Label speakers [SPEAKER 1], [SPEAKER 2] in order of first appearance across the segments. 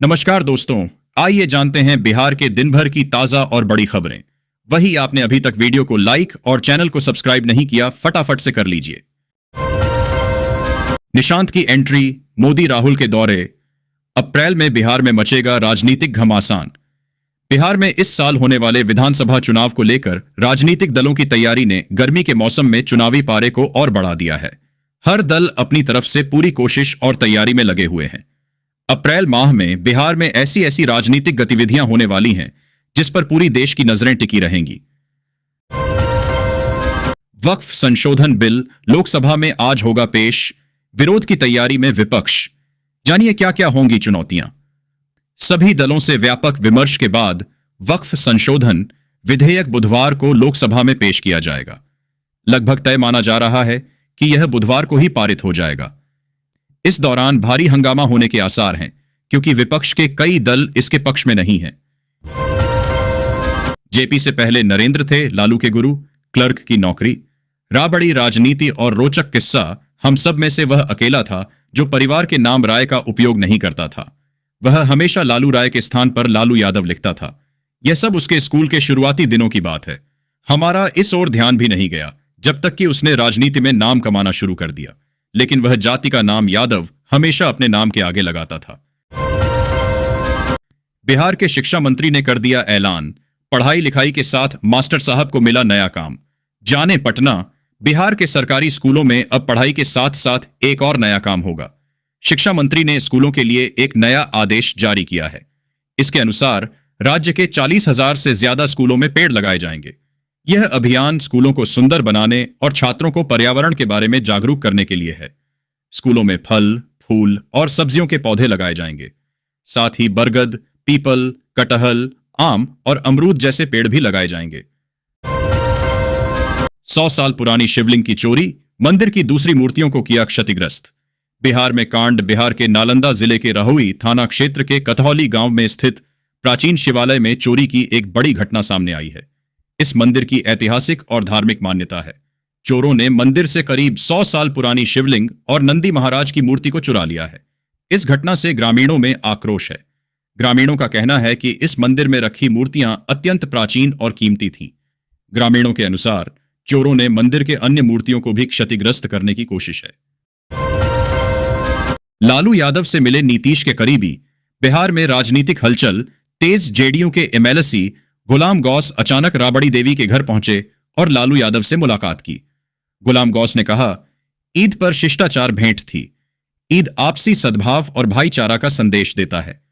[SPEAKER 1] नमस्कार दोस्तों, आइए जानते हैं बिहार के दिन भर की ताजा और बड़ी खबरें। वही आपने अभी तक वीडियो को लाइक और चैनल को सब्सक्राइब नहीं किया, फटाफट से कर लीजिए। निशांत की एंट्री, मोदी राहुल के दौरे। अप्रैल में बिहार में मचेगा राजनीतिक घमासान। बिहार में इस साल होने वाले विधानसभा चुनाव को लेकर राजनीतिक दलों की तैयारी ने गर्मी के मौसम में चुनावी पारे को और बढ़ा दिया है। हर दल अपनी तरफ से पूरी कोशिश और तैयारी में लगे हुए हैं। अप्रैल माह में बिहार में ऐसी ऐसी राजनीतिक गतिविधियां होने वाली हैं जिस पर पूरी देश की नजरें टिकी रहेंगी। वक्फ संशोधन बिल लोकसभा में आज होगा पेश। विरोध की तैयारी में विपक्ष। जानिए क्या क्या होंगी चुनौतियां। सभी दलों से व्यापक विमर्श के बाद वक्फ संशोधन विधेयक बुधवार को लोकसभा में पेश किया जाएगा। लगभग तय माना जा रहा है कि यह बुधवार को ही पारित हो जाएगा। इस दौरान भारी हंगामा होने के आसार हैं क्योंकि विपक्ष के कई दल इसके पक्ष में नहीं हैं। जेपी से पहले नरेंद्र थे लालू के गुरु, क्लर्क की नौकरी। राबड़ी राजनीति और रोचक किस्सा, हम सब में से वह अकेला था जो परिवार के नाम राय का उपयोग नहीं करता था। वह हमेशा लालू राय के स्थान पर लालू यादव लिखता था। यह सब उसके स्कूल के शुरुआती दिनों की बात है। हमारा इस ओर ध्यान भी नहीं गया जब तक कि उसने राजनीति में नाम कमाना शुरू कर दिया, लेकिन वह जाति का नाम यादव हमेशा अपने नाम के आगे लगाता था। बिहार के शिक्षा मंत्री ने कर दिया ऐलान, पढ़ाई लिखाई के साथ मास्टर साहब को मिला नया काम। जाने पटना, बिहार के सरकारी स्कूलों में अब पढ़ाई के साथ साथ एक और नया काम होगा। शिक्षा मंत्री ने स्कूलों के लिए एक नया आदेश जारी किया है। इसके अनुसार राज्य के 40,000 से ज्यादा स्कूलों में पेड़ लगाए जाएंगे। यह अभियान स्कूलों को सुंदर बनाने और छात्रों को पर्यावरण के बारे में जागरूक करने के लिए है। स्कूलों में फल, फूल और सब्जियों के पौधे लगाए जाएंगे। साथ ही बरगद, पीपल, कटहल, आम और अमरूद जैसे पेड़ भी लगाए जाएंगे। 100 साल पुरानी शिवलिंग की चोरी, मंदिर की दूसरी मूर्तियों को किया क्षतिग्रस्त। बिहार में कांड। बिहार के नालंदा जिले के रहुई थाना क्षेत्र के कथौली गांव में स्थित प्राचीन शिवालय में चोरी की एक बड़ी घटना सामने आई है। इस मंदिर की ऐतिहासिक और धार्मिक मान्यता है। चोरों ने मंदिर से करीब 100 साल पुरानी शिवलिंग और नंदी महाराज की मूर्ति को चुरा लिया है। इस घटना से ग्रामीणों में आक्रोश है। ग्रामीणों का कहना है कि इस मंदिर में रखी मूर्तियां अत्यंत प्राचीन और कीमती थीं। ग्रामीणों के अनुसार चोरों ने मंदिर के अन्य मूर्तियों को भी क्षतिग्रस्त करने की कोशिश है। लालू यादव से मिले नीतीश के करीबी। बिहार में राजनीतिक हलचल तेज। जेडीयू के एमएलसी गुलाम गौस अचानक राबड़ी देवी के घर पहुंचे और लालू यादव से मुलाकात की। गुलाम गौस ने कहा, ईद पर शिष्टाचार भेंट थी। ईद आपसी सद्भाव और भाईचारा का संदेश देता है।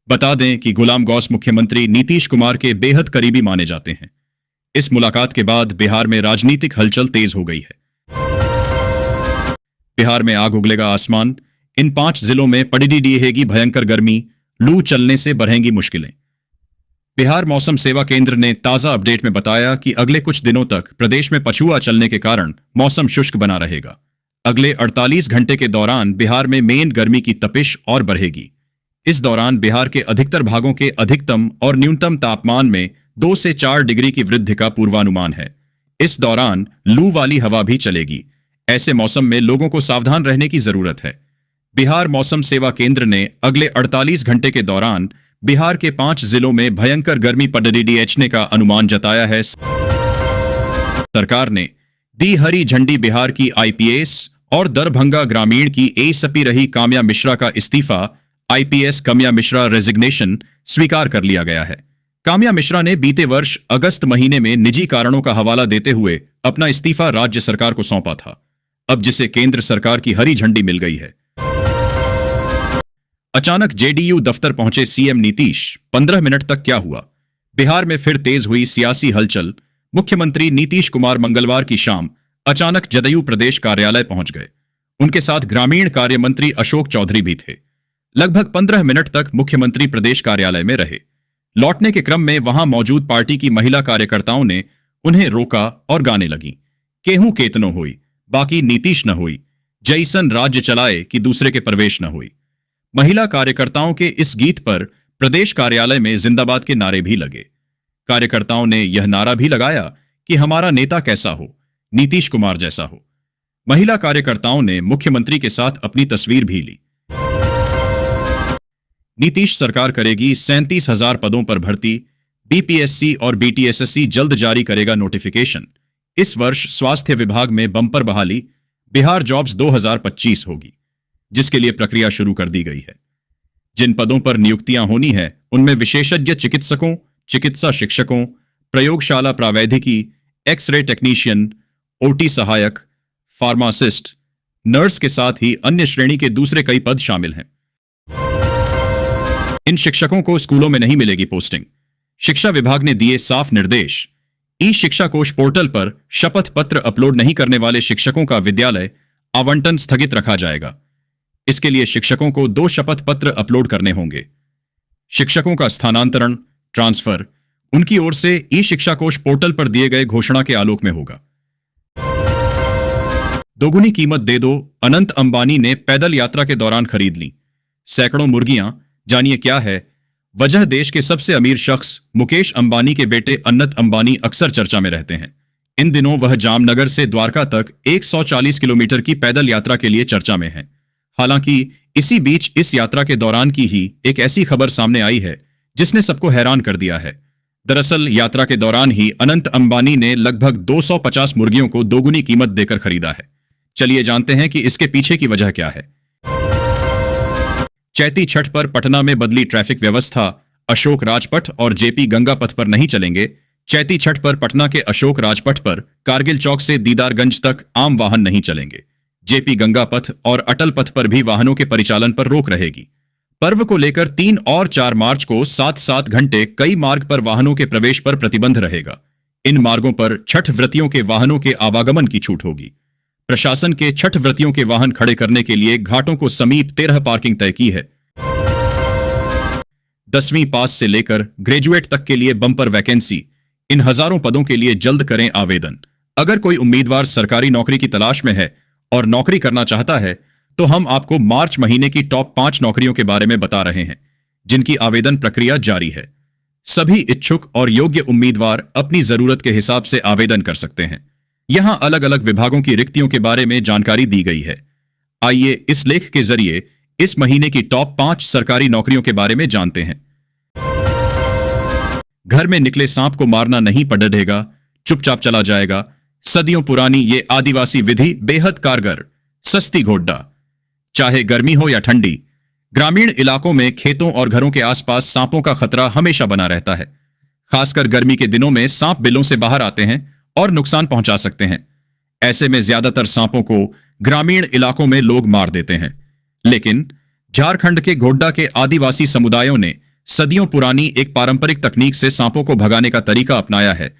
[SPEAKER 1] बता दें कि गुलाम गौस मुख्यमंत्री नीतीश कुमार के बेहद करीबी माने जाते हैं। इस मुलाकात के बाद बिहार में राजनीतिक हलचल तेज हो गई है। बिहार में आग उगलेगा आसमान। इन 5 जिलों में पड़ी रहेगी भयंकर गर्मी। लू चलने से बढ़ेंगी मुश्किलें। बिहार मौसम सेवा केंद्र ने ताजा अपडेट में बताया कि अगले कुछ दिनों तक प्रदेश में पछुआ चलने के कारण मौसम शुष्क बना रहेगा। अगले 48 घंटे के दौरान बिहार में मेन गर्मी की तपिश और बढ़ेगी। इस दौरान बिहार के अधिकतर भागों के अधिकतम और न्यूनतम तापमान में 2 से 4 डिग्री की वृद्धि का पूर्वानुमान है। इस दौरान लू वाली हवा भी चलेगी। ऐसे मौसम में लोगों को सावधान रहने की जरूरत है। बिहार मौसम सेवा केंद्र ने अगले 48 घंटे के दौरान बिहार के 5 जिलों में भयंकर गर्मी पड़ने का अनुमान जताया है। सरकार ने दी हरी झंडी। बिहार की आईपीएस और दरभंगा ग्रामीण की एएसपी रही काम्या मिश्रा का इस्तीफा, आईपीएस काम्या मिश्रा रेजिग्नेशन, स्वीकार कर लिया गया है। काम्या मिश्रा ने बीते वर्ष अगस्त महीने में निजी कारणों का हवाला देते हुए अपना इस्तीफा राज्य सरकार को सौंपा था। अब जिसे केंद्र सरकार की हरी झंडी मिल गई है। अचानक जेडीयू दफ्तर पहुंचे सीएम नीतीश। 15 मिनट तक क्या हुआ? बिहार में फिर तेज हुई सियासी हलचल। मुख्यमंत्री नीतीश कुमार मंगलवार की शाम अचानक जदयू प्रदेश कार्यालय पहुंच गए। उनके साथ ग्रामीण कार्य मंत्री अशोक चौधरी भी थे। लगभग 15 मिनट तक मुख्यमंत्री प्रदेश कार्यालय में रहे। लौटने के क्रम में वहां मौजूद पार्टी की महिला कार्यकर्ताओं ने उन्हें रोका और गाने लगी। केहू केतनो हुई, बाकी नीतीश न हुई। जैसन राज्य चलाए कि दूसरे के प्रवेश न हुई। महिला कार्यकर्ताओं के इस गीत पर प्रदेश कार्यालय में जिंदाबाद के नारे भी लगे। कार्यकर्ताओं ने यह नारा भी लगाया कि हमारा नेता कैसा हो, नीतीश कुमार जैसा हो। महिला कार्यकर्ताओं ने मुख्यमंत्री के साथ अपनी तस्वीर भी ली। नीतीश सरकार करेगी 37,000 पदों पर भर्ती। बीपीएससी और बीटीएसएससी जल्द जारी करेगा नोटिफिकेशन। इस वर्ष स्वास्थ्य विभाग में बम्पर बहाली, बिहार जॉब्स 2025 होगी, जिसके लिए प्रक्रिया शुरू कर दी गई है। जिन पदों पर नियुक्तियां होनी है उनमें विशेषज्ञ चिकित्सकों, चिकित्सा शिक्षकों, प्रयोगशाला प्रावैधिकी, एक्स-रे टेक्नीशियन, ओटी सहायक, फार्मासिस्ट, नर्स के साथ ही अन्य श्रेणी के दूसरे कई पद शामिल हैं। इन शिक्षकों को स्कूलों में नहीं मिलेगी पोस्टिंग। शिक्षा विभाग ने दिए साफ निर्देश। ई शिक्षा कोष पोर्टल पर शपथ पत्र अपलोड नहीं करने वाले शिक्षकों का विद्यालय आवंटन स्थगित रखा जाएगा। इसके लिए शिक्षकों को 2 शपथ पत्र अपलोड करने होंगे। शिक्षकों का स्थानांतरण, ट्रांसफर उनकी ओर से ई शिक्षा कोष पोर्टल पर दिए गए घोषणा के आलोक में होगा। दोगुनी कीमत दे दो, अनंत अंबानी ने पैदल यात्रा के दौरान खरीद ली सैकड़ों मुर्गियां। जानिए क्या है वजह। देश के सबसे अमीर शख्स मुकेश अंबानी के बेटे अन्नत अंबानी अक्सर चर्चा में रहते हैं। इन दिनों वह जामनगर से द्वारका तक 140 किलोमीटर की पैदल यात्रा के लिए चर्चा में है। हालांकि इसी बीच इस यात्रा के दौरान की ही एक ऐसी खबर सामने आई है जिसने सबको हैरान कर दिया है। दरअसल यात्रा के दौरान ही अनंत अंबानी ने लगभग 250 मुर्गियों को दोगुनी कीमत देकर खरीदा है। चलिए जानते हैं कि इसके पीछे की वजह क्या है। चैती छठ पर पटना में बदली ट्रैफिक व्यवस्था। अशोक राजपथ और जेपी गंगा पथ पर नहीं चलेंगे। चैती छठ पर पटना के अशोक राजपथ पर कारगिल चौक से दीदारगंज तक आम वाहन नहीं चलेंगे। जेपी गंगा पथ और अटल पथ पर भी वाहनों के परिचालन पर रोक रहेगी। पर्व को लेकर 3 और 4 मार्च को 7-7 घंटे कई मार्ग पर वाहनों के प्रवेश पर प्रतिबंध रहेगा। इन मार्गों पर छठ व्रतियों के वाहनों के आवागमन की छूट होगी। प्रशासन के छठ व्रतियों के वाहन खड़े करने के लिए घाटों को समीप 13 पार्किंग तय की है। 10वीं पास से लेकर ग्रेजुएट तक के लिए बम्पर वैकेंसी। इन हजारों पदों के लिए जल्द करें आवेदन। अगर कोई उम्मीदवार सरकारी नौकरी की तलाश में है और नौकरी करना चाहता है तो हम आपको मार्च महीने की टॉप 5 नौकरियों के बारे में बता रहे हैं, जिनकी आवेदन प्रक्रिया जारी है। सभी इच्छुक और योग्य उम्मीदवार अपनी जरूरत के हिसाब से आवेदन कर सकते हैं। यहां अलग अलग विभागों की रिक्तियों के बारे में जानकारी दी गई है। आइए इस लेख के जरिए इस महीने की टॉप 5 सरकारी नौकरियों के बारे में जानते हैं। घर में निकले सांप को मारना नहीं पड़ेगा, चुपचाप चला जाएगा। सदियों पुरानी ये आदिवासी विधि बेहद कारगर। सस्ती घोड्डा। चाहे गर्मी हो या ठंडी, ग्रामीण इलाकों में खेतों और घरों के आसपास सांपों का खतरा हमेशा बना रहता है। खासकर गर्मी के दिनों में सांप बिलों से बाहर आते हैं और नुकसान पहुंचा सकते हैं। ऐसे में ज्यादातर सांपों को ग्रामीण इलाकों में लोग मार देते हैं। लेकिन झारखंड के गोड्डा के आदिवासी समुदायों ने सदियों पुरानी एक पारंपरिक तकनीक से सांपों को भगाने का तरीका अपनाया है।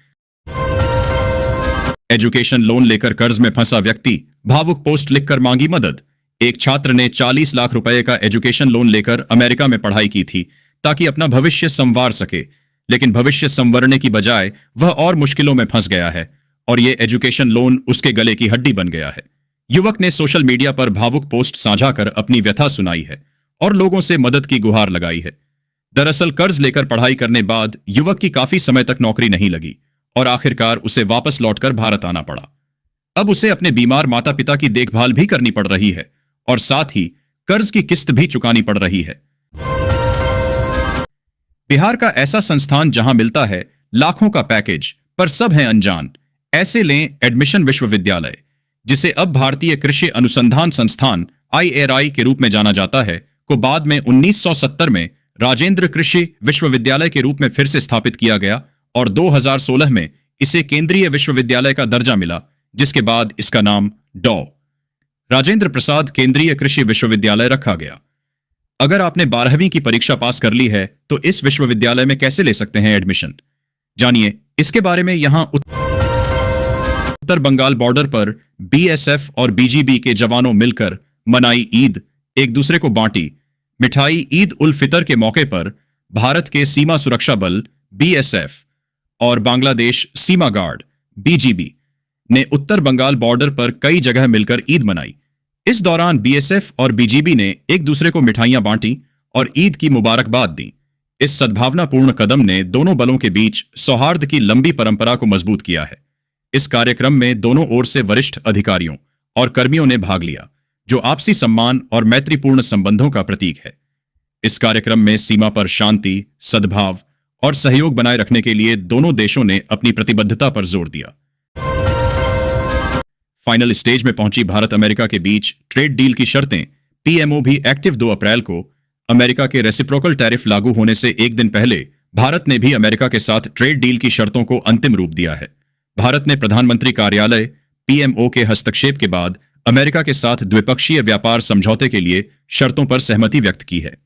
[SPEAKER 1] एजुकेशन लोन लेकर कर्ज में फंसा व्यक्ति, भावुक पोस्ट लिखकर मांगी मदद। एक छात्र ने 40 लाख रुपए का एजुकेशन लोन लेकर अमेरिका में पढ़ाई की थी ताकि अपना भविष्य संवार सके, लेकिन भविष्य संवरने की बजाय वह और मुश्किलों में फंस गया है और यह एजुकेशन लोन उसके गले की हड्डी बन गया है। युवक ने सोशल मीडिया पर भावुक पोस्ट साझा कर अपनी व्यथा सुनाई है और लोगों से मदद की गुहार लगाई है। दरअसल कर्ज लेकर पढ़ाई करने बाद युवक की काफी समय तक नौकरी नहीं लगी और आखिरकार उसे वापस लौटकर भारत आना पड़ा। अब उसे अपने बीमार माता पिता की देखभाल भी करनी पड़ रही है और साथ ही कर्ज की किस्त भी चुकानी पड़ रही है। बिहार का ऐसा संस्थान जहां मिलता है लाखों का पैकेज पर सब हैं अनजान। ऐसे लें एडमिशन विश्वविद्यालय, जिसे अब भारतीय कृषि अनुसंधान संस्थान IRI के रूप में जाना जाता है, को बाद में 1970 में राजेंद्र कृषि विश्वविद्यालय के रूप में फिर से स्थापित किया गया और 2016 में इसे केंद्रीय विश्वविद्यालय का दर्जा मिला, जिसके बाद इसका नाम डॉ. राजेंद्र प्रसाद केंद्रीय कृषि विश्वविद्यालय रखा गया। अगर आपने 12वीं की परीक्षा पास कर ली है तो इस विश्वविद्यालय में कैसे ले सकते हैं एडमिशन, जानिए इसके बारे में। यहां उत्तर बंगाल बॉर्डर पर BSF और BGB के जवानों मिलकर मनाई ईद, एक दूसरे को बांटी मिठाई। ईद उल फितर के मौके पर भारत के सीमा सुरक्षा बल BSF और बांग्लादेश सीमा गार्ड BGB ने उत्तर बंगाल बॉर्डर पर कई जगह मिलकर ईद मनाई। इस दौरान BSF और BGB ने एक दूसरे को मिठाइयां बांटी और ईद की मुबारकबाद दी। इस सद्भावनापूर्ण कदम ने दोनों बलों के बीच सौहार्द की लंबी परंपरा को मजबूत किया है। इस कार्यक्रम में दोनों ओर से वरिष्ठ अधिकारियों और कर्मियों ने भाग लिया, जो आपसी सम्मान और मैत्रीपूर्ण संबंधों का प्रतीक है। इस कार्यक्रम में सीमा पर शांति, सद्भाव और सहयोग बनाए रखने के लिए दोनों देशों ने अपनी प्रतिबद्धता पर जोर दिया। फाइनल स्टेज में पहुंची भारत अमेरिका के बीच ट्रेड डील की शर्तें पीएमओ भी एक्टिव 2 अप्रैल को। अमेरिका के रेसिप्रोकल टैरिफ लागू होने से एक दिन पहले भारत ने भी अमेरिका के साथ ट्रेड डील की शर्तों को अंतिम रूप दिया है। भारत ने प्रधानमंत्री कार्यालय पीएमओ के हस्तक्षेप के बाद अमेरिका के साथ द्विपक्षीय व्यापार समझौते के लिए शर्तों पर सहमति व्यक्त की है।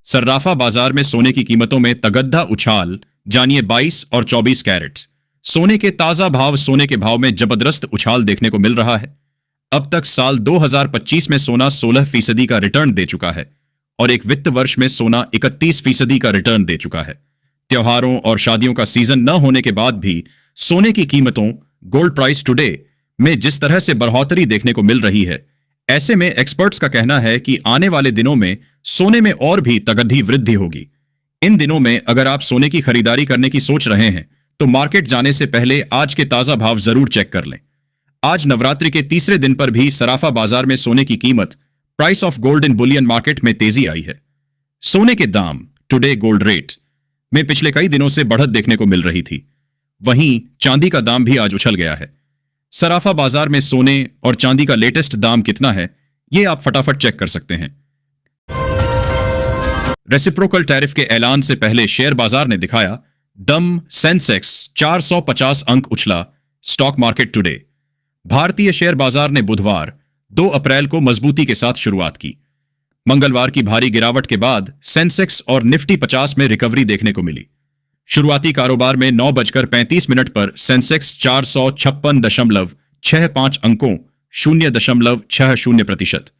[SPEAKER 1] सर्राफा बाजार में सोने की कीमतों में तगद्दा उछाल, जानिए 22 और 24 कैरेट सोने के ताजा भाव। सोने के भाव में जबरदस्त उछाल देखने को मिल रहा है। अब तक साल 2025 में सोना 16% का रिटर्न दे चुका है और एक वित्त वर्ष में सोना 31% का रिटर्न दे चुका है। त्योहारों और शादियों का सीजन न होने के बाद भी सोने की कीमतों, गोल्ड प्राइस टुडे में जिस तरह से बढ़ोतरी देखने को मिल रही है, ऐसे में एक्सपर्ट्स का कहना है कि आने वाले दिनों में सोने में और भी तगड़ी वृद्धि होगी। इन दिनों में अगर आप सोने की खरीदारी करने की सोच रहे हैं तो मार्केट जाने से पहले आज के ताजा भाव जरूर चेक कर लें। आज नवरात्रि के तीसरे दिन पर भी सराफा बाजार में सोने की कीमत, price of gold in Boolean market में तेजी आई है। सोने के दाम, टुडे गोल्ड रेट में पिछले कई दिनों से बढ़त देखने को मिल रही थी। वहीं चांदी का दाम भी आज उछल गया है। सराफा बाजार में सोने और चांदी का लेटेस्ट दाम कितना है, ये आप फटाफट चेक कर सकते हैं। रेसिप्रोकल टैरिफ के ऐलान से पहले शेयर बाजार ने दिखाया दम। सेंसेक्स 450 अंक उछला। Stock market today. भारतीय शेयर बाजार ने बुधवार 2 अप्रैल को मजबूती के साथ शुरुआत की। मंगलवार की भारी गिरावट के बाद सेंसेक्स और निफ्टी 50 में रिकवरी देखने को मिली। शुरुआती कारोबार में 9:35 पर सेंसेक्स 456.65 अंकों 0.60%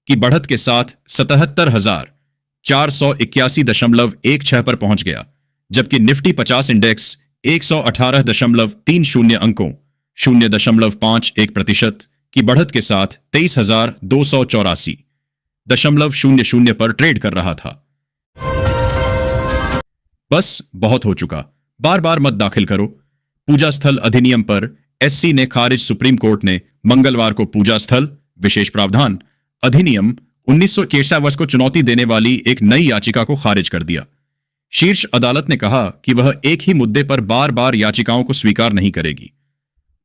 [SPEAKER 1] की बढ़त के साथ 77,481.16 पर पहुंच गया, जबकि निफ्टी 50 इंडेक्स 118.30 अंकों 0.51% की बढ़त के साथ 23,284.00 पर ट्रेड कर रहा था। बस बहुत हो चुका, बार बार मत दाखिल करो। पूजा स्थल अधिनियम पर एससी ने खारिज। सुप्रीम कोर्ट ने मंगलवार को पूजा स्थल विशेष प्रावधान अधिनियम 1961 को चुनौती देने वाली एक नई याचिका को खारिज कर दिया। शीर्ष अदालत ने कहा कि वह एक ही मुद्दे पर बार बार याचिकाओं को स्वीकार नहीं करेगी।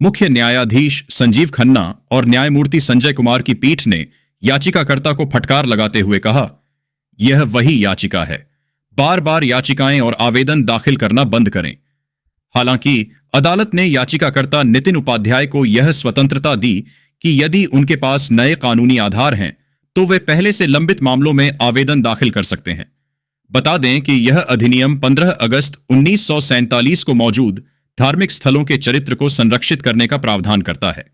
[SPEAKER 1] मुख्य न्यायाधीश संजीव खन्ना और न्यायमूर्ति संजय कुमार की पीठ ने याचिकाकर्ता को फटकार लगाते हुए कहा, यह वही याचिका है, बार बार याचिकाएं और आवेदन दाखिल करना बंद करें। हालांकि अदालत ने याचिकाकर्ता नितिन उपाध्याय को यह स्वतंत्रता दी कि यदि उनके पास नए कानूनी आधार हैं तो वे पहले से लंबित मामलों में आवेदन दाखिल कर सकते हैं। बता दें कि यह अधिनियम 15 अगस्त 1947 को मौजूद धार्मिक स्थलों के चरित्र को संरक्षित करने का प्रावधान करता है।